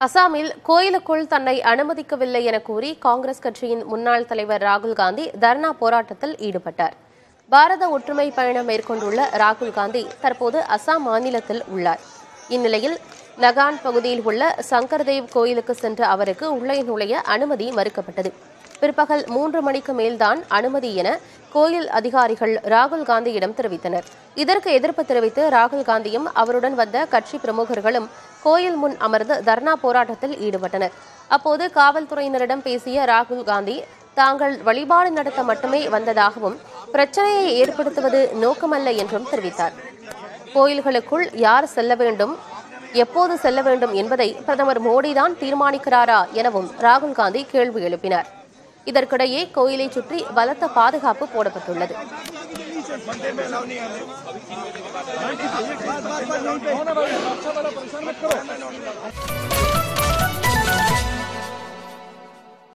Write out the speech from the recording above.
அசாமில் கோயிலுக்குள் தன்னை அனுமதிக்கவில்லை என கூறி காங்கிரஸ் கட்சியின் முன்னாள் தலைவர் ராகுல் காந்தி தர்ணா போராட்டத்தில் ஈடுபட்டார். பாரத ஒற்றுமை பயணம் மேற்கொண்டுள்ள ராகுல் காந்தி தற்போது அசாம் மாநிலத்தில் உள்ளார். இந்நிலையில் நகான் பகுதியில் உள்ள சங்கர்தேவ் கோயிலுக்கு சென்ற அவருக்கு உள்ளே நுழைய அனுமதி மறுக்கப்பட்டது. பிற்பகல் 3 மணிக்கு மேல்தான் அனுமதி என கோயில் அதிகாரிகள் ராகுல் காந்தியிடம் தெரிவித்தனர். இதற்கு எதிர்ப்பு தெரிவித்து ராகுல் காந்தியும் அவருடன் வந்த கட்சி பிரமுகர்களும் கோயில் முன் அமர்ந்து தர்ணா போராட்டத்தில் ஈடுபட்டனர். அப்போது காவல்துறையினரிடம் பேசிய ராகுல் காந்தி தாங்கள் வழிபாடு நடத்த மட்டுமே வந்ததாகவும் பிரச்சனையை ஏற்படுத்துவது நோக்கமல்ல என்றும் தெரிவித்தார். கோயில்களுக்குள் யார் செல்ல வேண்டும், எப்போது செல்ல வேண்டும் என்பதை பிரதமர் மோடிதான் தீர்மானிக்கிறாரா எனவும் ராகுல் காந்தி கேள்வி எழுப்பினார். இதற்கிடையே கோயிலை சுற்றி பலத்த பாதுகாப்பு போடப்பட்டுள்ளது.